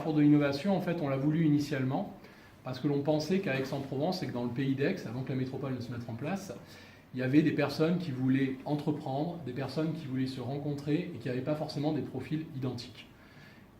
carrefour de l'innovation, en fait, on l'a voulu initialement parce que l'on pensait qu'à Aix-en-Provence et que dans le pays d'Aix, avant que la métropole ne se mette en place, il y avait des personnes qui voulaient entreprendre, des personnes qui voulaient se rencontrer et qui n'avaient pas forcément des profils identiques.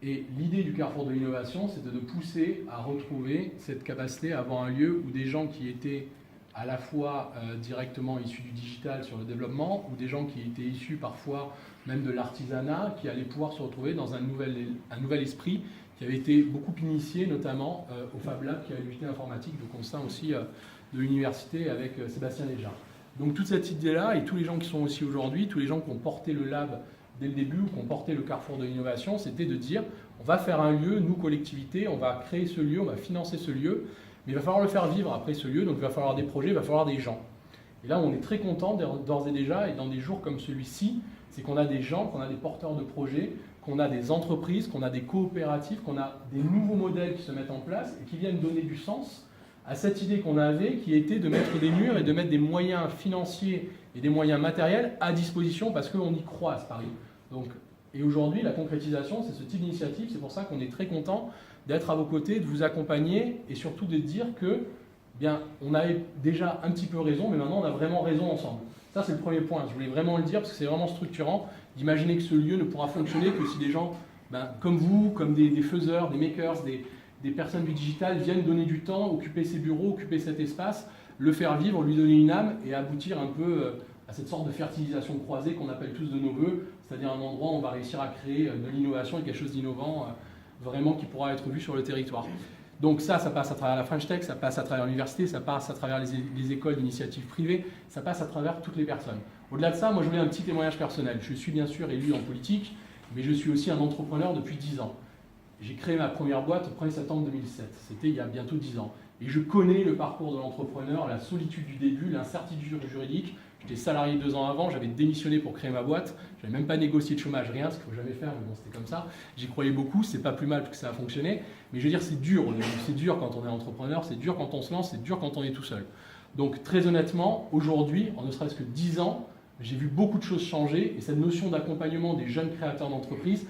Et l'idée du carrefour de l'innovation, c'était de pousser à retrouver cette capacité à avoir un lieu où des gens qui étaient à la fois directement issus du digital sur le développement, ou des gens qui étaient issus parfois même de l'artisanat, qui allaient pouvoir se retrouver dans un nouvel esprit qui avait été beaucoup initié, notamment au Fab Lab, qui est l'unité informatique de Constant aussi de l'université avec Sébastien Léjard. Donc toute cette idée-là, et tous les gens qui sont aussi aujourd'hui, tous les gens qui ont porté le lab dès le début, ou qui ont porté le carrefour de l'innovation, c'était de dire, on va faire un lieu, nous, collectivité, on va créer ce lieu, on va financer ce lieu, mais il va falloir le faire vivre après ce lieu, donc il va falloir des projets, il va falloir des gens. Et là, on est très content d'ores et déjà, et dans des jours comme celui-ci, c'est qu'on a des gens, qu'on a des porteurs de projets, qu'on a des entreprises, qu'on a des coopératives, qu'on a des nouveaux modèles qui se mettent en place et qui viennent donner du sens à cette idée qu'on avait, qui était de mettre des murs et de mettre des moyens financiers et des moyens matériels à disposition parce qu'on y croit à ce pari. Donc, et aujourd'hui, la concrétisation, c'est ce type d'initiative. C'est pour ça qu'on est très content d'être à vos côtés, de vous accompagner et surtout de dire que, bien, on avait déjà un petit peu raison, mais maintenant on a vraiment raison ensemble. Ça, c'est le premier point. Je voulais vraiment le dire parce que c'est vraiment structurant d'imaginer que ce lieu ne pourra fonctionner que si des gens comme vous, comme des faiseurs, des makers, des personnes du digital viennent donner du temps, occuper ces bureaux, occuper cet espace, le faire vivre, lui donner une âme et aboutir un peu à cette sorte de fertilisation croisée qu'on appelle tous de nos voeux, c'est-à-dire un endroit où on va réussir à créer de l'innovation et quelque chose d'innovant vraiment qui pourra être vu sur le territoire. Donc ça passe à travers la French Tech, ça passe à travers l'université, ça passe à travers les écoles d'initiative privée, ça passe à travers toutes les personnes. Au-delà de ça, moi je voulais un petit témoignage personnel. Je suis bien sûr élu en politique, mais je suis aussi un entrepreneur depuis 10 ans. J'ai créé ma première boîte le 1er septembre 2007, c'était il y a bientôt 10 ans. Et je connais le parcours de l'entrepreneur, la solitude du début, l'incertitude juridique. J'étais salarié 2 ans avant, j'avais démissionné pour créer ma boîte, je n'avais même pas négocié de chômage, rien, ce qu'il ne faut jamais faire, mais bon, c'était comme ça. J'y croyais beaucoup, c'est pas plus mal parce que ça a fonctionné, mais je veux dire, c'est dur quand on est entrepreneur, c'est dur quand on se lance, c'est dur quand on est tout seul. Donc très honnêtement, aujourd'hui, en ne serait-ce que 10 ans, j'ai vu beaucoup de choses changer et cette notion d'accompagnement des jeunes créateurs d'entreprises,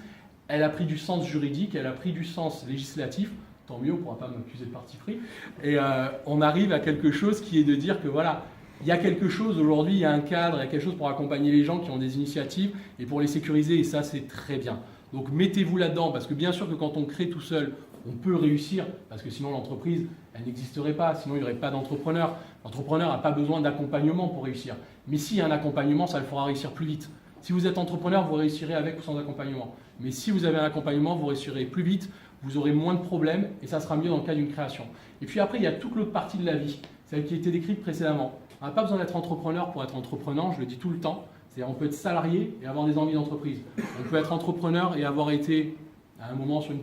elle a pris du sens juridique, elle a pris du sens législatif. Tant mieux, on ne pourra pas m'accuser de parti pris. Et on arrive à quelque chose qui est de dire que voilà, il y a quelque chose aujourd'hui, il y a un cadre, il y a quelque chose pour accompagner les gens qui ont des initiatives et pour les sécuriser, et ça c'est très bien. Donc mettez-vous là-dedans, parce que bien sûr que quand on crée tout seul, on peut réussir, parce que sinon l'entreprise, elle n'existerait pas, sinon il n'y aurait pas d'entrepreneur. L'entrepreneur n'a pas besoin d'accompagnement pour réussir. Mais s'il y a un accompagnement, ça le fera réussir plus vite. Si vous êtes entrepreneur, vous réussirez avec ou sans accompagnement. Mais si vous avez un accompagnement, vous réussirez plus vite, vous aurez moins de problèmes et ça sera mieux dans le cas d'une création. Et puis après, il y a toute l'autre partie de la vie, celle qui a été décrite précédemment. On n'a pas besoin d'être entrepreneur pour être entreprenant, je le dis tout le temps. C'est-à-dire on peut être salarié et avoir des envies d'entreprise. On peut être entrepreneur et avoir été à un moment sur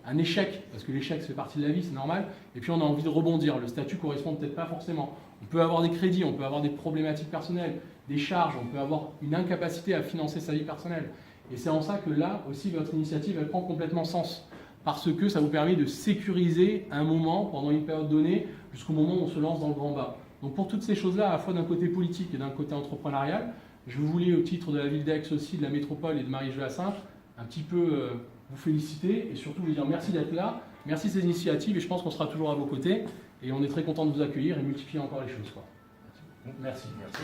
un échec, parce que l'échec fait partie de la vie, c'est normal, et puis on a envie de rebondir. Le statut ne correspond peut-être pas forcément. On peut avoir des crédits, on peut avoir des problématiques personnelles, des charges, on peut avoir une incapacité à financer sa vie personnelle. Et c'est en ça que là aussi votre initiative elle prend complètement sens, parce que ça vous permet de sécuriser un moment pendant une période donnée jusqu'au moment où on se lance dans le grand bain. Donc pour toutes ces choses-là, à la fois d'un côté politique et d'un côté entrepreneurial, je voulais au titre de la ville d'Aix aussi, de la métropole et de Marie-Jo-Hyacinthe, un petit peu vous féliciter et surtout vous dire merci d'être là, merci de ces initiatives et je pense qu'on sera toujours à vos côtés et on est très content de vous accueillir et multiplier encore les choses. Merci. Merci.